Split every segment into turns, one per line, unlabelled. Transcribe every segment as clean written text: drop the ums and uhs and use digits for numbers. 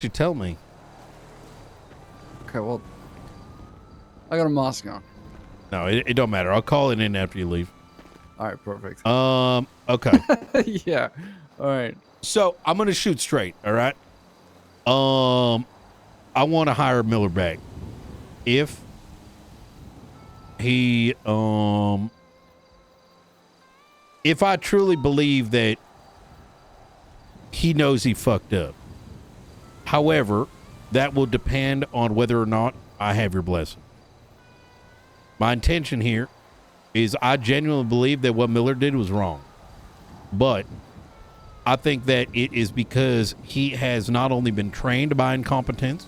You tell me.
Okay, well, I got a mask on.
No, it don't matter. I'll call it in after you leave.
All right, perfect.
Okay.
Yeah. All right.
So I'm gonna shoot straight. All right. I want to hire Miller back if he if I truly believe that he knows he fucked up. However, that will depend on whether or not I have your blessing. My intention here is I genuinely believe that what Miller did was wrong. But I think that it is because he has not only been trained by incompetence,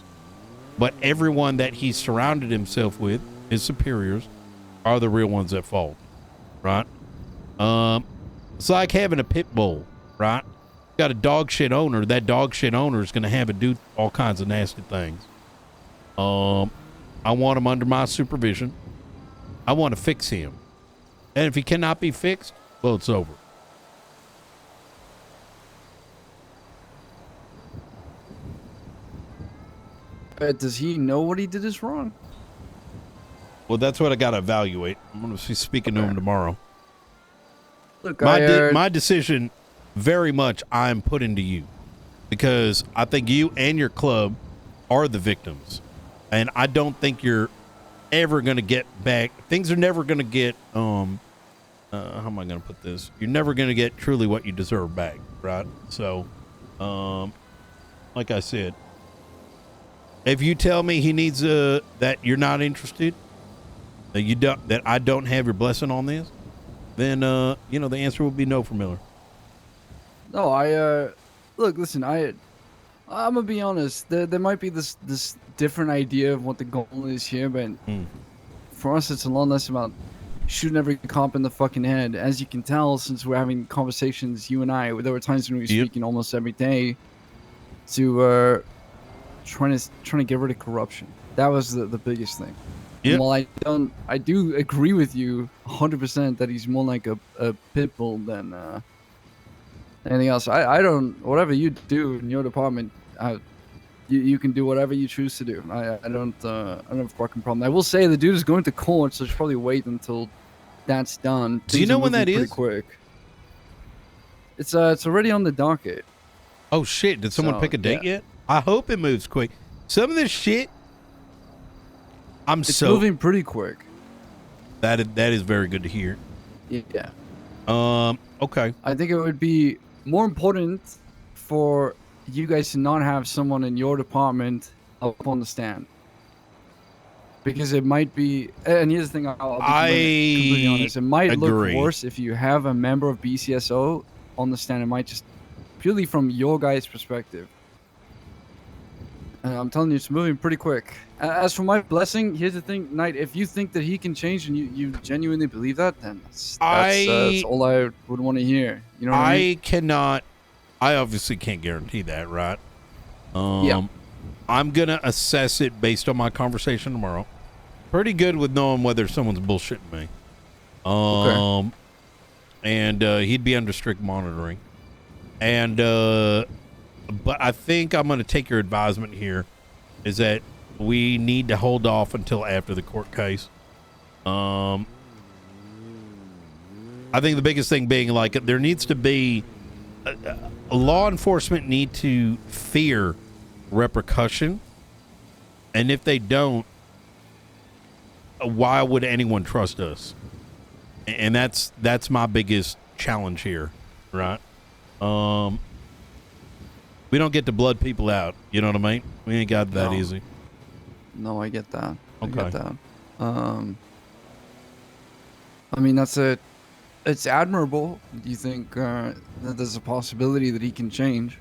but everyone that he surrounded himself with, his superiors, are the real ones at fault. Right? It's like having a pit bull, right? Got a dog shit owner. That dog shit owner is going to have it do all kinds of nasty things. I want him under my supervision. I want to fix him. And if he cannot be fixed, well, it's over.
Does he know what he did is wrong?
Well, that's what I got to evaluate. I'm going to be speaking to him tomorrow.
Look,
My decision, very much, I'm putting to you. Because I think you and your club are the victims. And I don't think you're ever going to get back. Things are never going to get, how am I going to put this? You're never going to get truly what you deserve back, right? So, like I said, if you tell me he needs that you're not interested, that I don't have your blessing on this, then the answer will be no for Miller.
No, look, listen, I'm gonna be honest. There might be this different idea of what the goal is here, but for us, it's a lot less about shooting every cop in the fucking head. As you can tell, since we're having conversations, you and I, there were times when we were speaking almost every day to trying to get rid of corruption. That was the biggest thing.
Yep.
And while I do agree with you 100% that he's more like a pit bull than anything else. I don't, whatever you do in your department, you can do whatever you choose to do. I don't have a fucking problem. I will say the dude is going to court, so should probably wait until that's done.
Do you know when that is?
Quick. It's already on the docket.
Oh shit! Did someone pick a date yet? I hope it moves quick. Some of this shit,
it's moving pretty quick.
That is very good to hear.
Yeah.
Okay.
I think it would be more important for you guys to not have someone in your department up on the stand. Because it might be, and here's the thing, I'll be completely honest. It might look worse if you have a member of BCSO on the stand. It might just, purely from your guys' perspective. I'm telling you, it's moving pretty quick. As for my blessing, here's the thing, Knight. If you think that he can change and you genuinely believe that, then that's all I would want to hear. You know what I mean?
Cannot. I obviously can't guarantee that, right? Yeah. I'm gonna assess it based on my conversation tomorrow. Pretty good with knowing whether someone's bullshitting me. Okay. And he'd be under strict monitoring. And but I think I'm going to take your advisement here is that we need to hold off until after the court case. I think the biggest thing being like there needs to be law enforcement need to fear repercussion. And if they don't, why would anyone trust us? And that's my biggest challenge here, right? We don't get to blood people out. You know what I mean? We ain't got that easy.
No, I get that.
Okay.
I get that. I mean, it's admirable. Do you think that there's a possibility that he can change?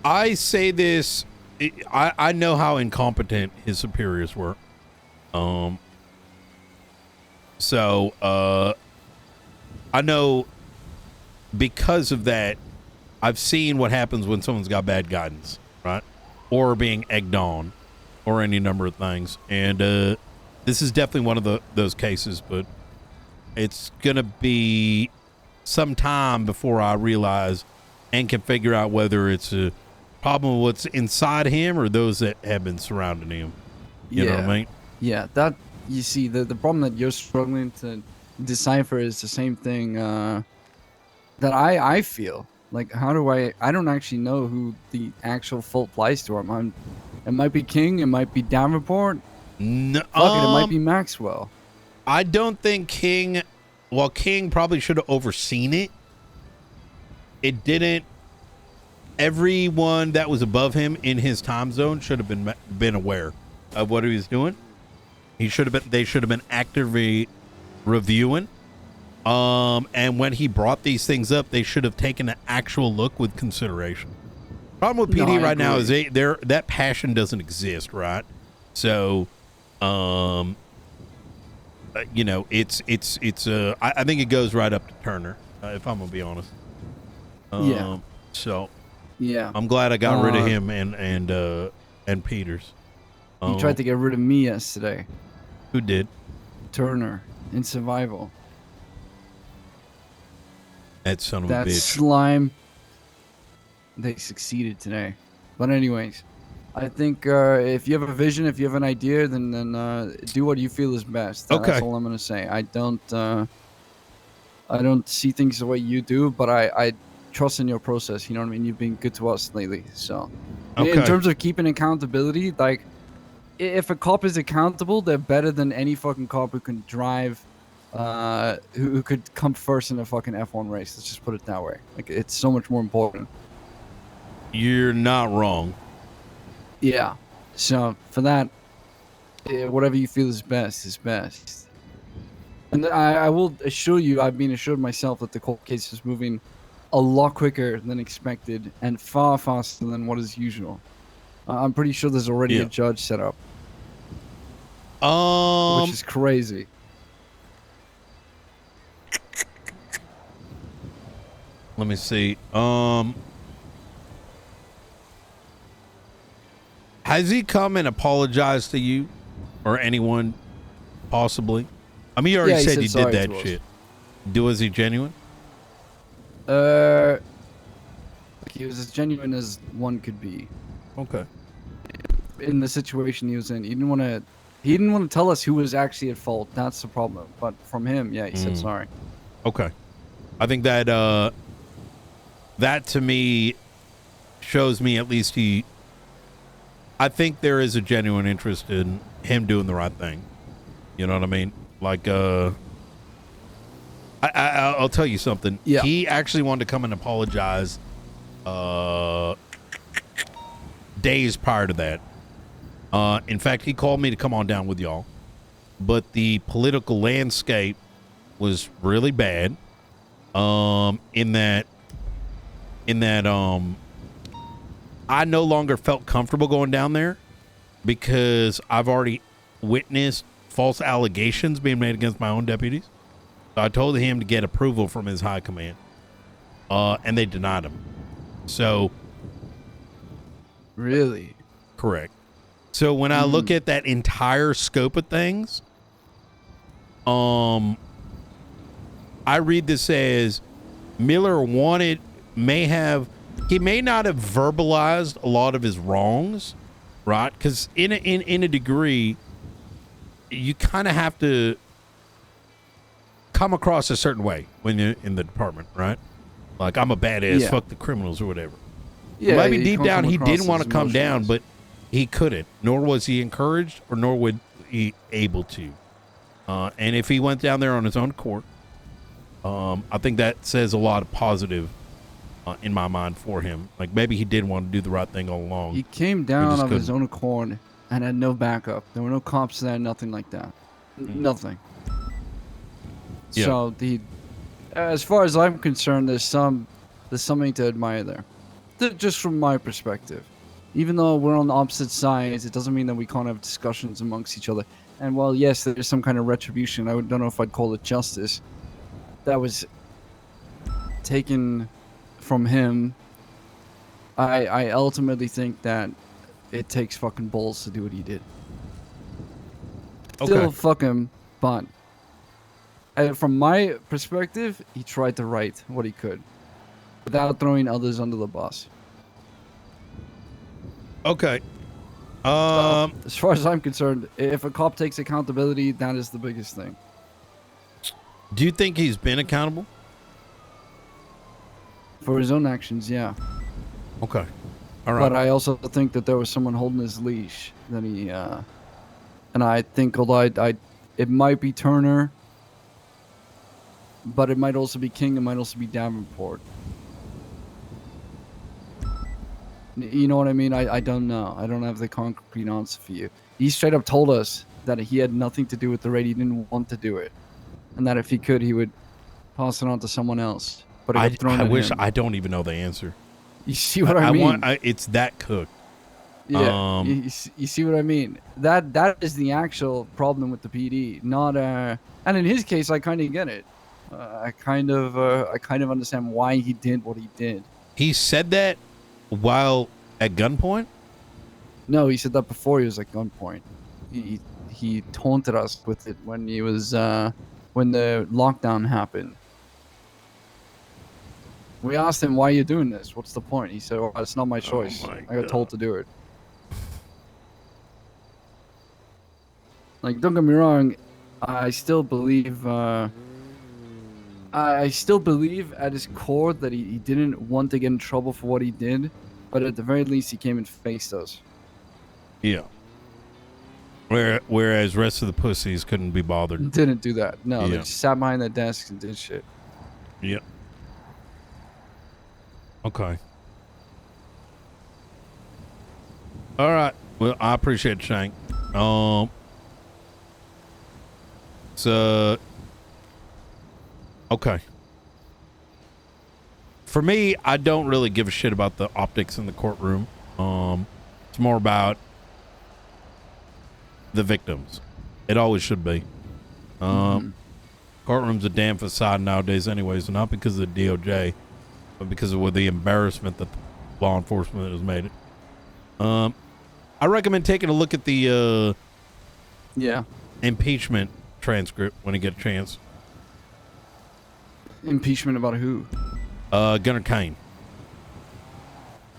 I say this. I know how incompetent his superiors were. So I know because of that, I've seen what happens when someone's got bad guidance, right? Or being egged on, or any number of things. And this is definitely one of those cases, but it's going to be some time before I realize and can figure out whether it's Problem with what's inside him or those that have been surrounding him? You know what I mean?
Yeah, that you see the problem that you're struggling to decipher is the same thing that I feel. Like, how do I don't actually know who the actual fault lies to. It might be King, it might be Davenport.
No,
Fuck it might be Maxwell.
I don't think King. Well, King probably should have overseen it. It didn't. Everyone that was above him in his time zone should have been aware of what he was doing. He should have been. They should have been actively reviewing. And when he brought these things up, they should have taken an actual look with consideration. Problem with PD right now is that passion doesn't exist, right? So, you know, it's I think it goes right up to Turner, if I'm gonna be honest. So
yeah,
I'm glad I got rid of him and Peters.
He tried to get rid of me yesterday.
Who did?
Turner in survival.
That son of
that
a bitch.
Slime. They succeeded today. But anyways, I think if you have a vision, if you have an idea, then do what you feel is best.
Okay.
That's all I'm gonna say. I don't see things the way you do, but I trust in your process. You know what I mean? You've been good to us lately. So,
Okay.
in terms of keeping accountability, like if a cop is accountable, they're better than any fucking cop who can drive. Who could come first in a fucking F1 race? Let's just put it that way. Like, it's so much more important.
You're not wrong.
Yeah. So for that, whatever you feel is best is best. And I will assure you, I've been assured myself that the court case is moving a lot quicker than expected and far faster than what is usual. I'm pretty sure there's already a judge set up. Which is crazy.
Let me see. Has he come and apologized to you or anyone possibly? I mean, you already said you did that shit. Was he genuine?
He was as genuine as one could be.
Okay.
In the situation he was in, he didn't want to tell us who was actually at fault. That's the problem. But from him, yeah, he said sorry.
Okay. I think that that to me shows me at least I think there is a genuine interest in him doing the right thing. You know what I mean? Like, I'll tell you something.
Yeah.
He actually wanted to come and apologize days prior to that. In fact, he called me to come on down with y'all. But the political landscape was really bad. In that I no longer felt comfortable going down there because I've already witnessed false allegations being made against my own deputies. So I told him to get approval from his high command, and they denied him. So,
really,
correct. So when I look at that entire scope of things, I read this as Miller he may not have verbalized a lot of his wrongs, right? Because in a degree, you kind of have to come across a certain way when you're in the department, right? Like, I'm a badass, fuck the criminals or whatever. Yeah, maybe deep down he didn't want to come down, but he couldn't. Nor was he encouraged, or nor would he able to. And if he went down there on his own accord, I think that says a lot of positive in my mind for him. Like, maybe he did want to do the right thing all along.
He came down of his own accord and had no backup. There were no cops there, nothing like that. Nothing.
Yeah.
So as far as I'm concerned, there's something to admire there. Just from my perspective. Even though we're on the opposite sides, it doesn't mean that we can't have discussions amongst each other. And while, yes, there's some kind of retribution, I don't know if I'd call it justice, that was taken from him. I ultimately think that it takes fucking balls to do what he did. Still, fuck him, but from my perspective, he tried to right what he could without throwing others under the bus.
Okay.
As far as I'm concerned, if a cop takes accountability, that is the biggest thing.
Do you think he's been accountable?
For his own actions, yeah.
Okay. All right.
But I also think that there was someone holding his leash that he, and I think although it might be Turner, but it might also be King, it might also be Davenport. You know what I mean? I don't know. I don't have the concrete answer for you. He straight up told us that he had nothing to do with the raid. He didn't want to do it. And that if he could, he would pass it on to someone else. But it got thrown
I
at
wish
him.
I don't even know the answer.
You see what I mean?
It's that cooked.
Yeah. You see what I mean? That is the actual problem with the PD. Not and in his case, I kind of get it. I kind of understand why he did what he did.
He said that while at gunpoint?
No, he said that before he was at gunpoint. He taunted us with it when he was when the lockdown happened. We asked him, "Why are you doing this? What's the point?" He said, "Oh, it's not my choice. I got told to do it." Like, don't get me wrong, I still believe at his core that he didn't want to get in trouble for what he did, but at the very least he came and faced us.
Yeah. Whereas rest of the pussies couldn't be bothered.
Didn't do that. No, they
Yeah.
just sat behind their desks and did shit.
Yep. Okay. All right. Well, I appreciate it, Shang. So, okay. For me, I don't really give a shit about the optics in the courtroom. It's more about the victims. It always should be. Courtroom's a damn facade nowadays anyways, not because of the DOJ, but because of the embarrassment that law enforcement has made it. I recommend taking a look at the impeachment transcript when you get a chance.
Impeachment about who?
Gunnar Kane.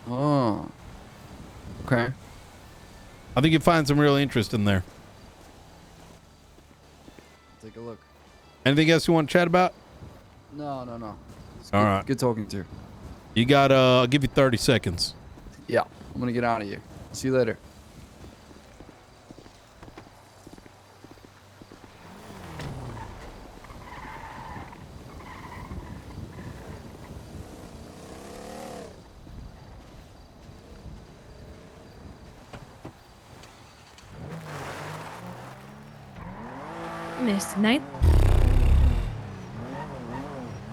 Oh. Okay.
I think you'll find some real interest in there.
Take a look.
Anything else you want to chat about?
No. It's
All
good,
right.
Good talking to you.
You got, I'll give you 30 seconds.
Yeah. I'm gonna get out of here. See you later.
Miss Knight.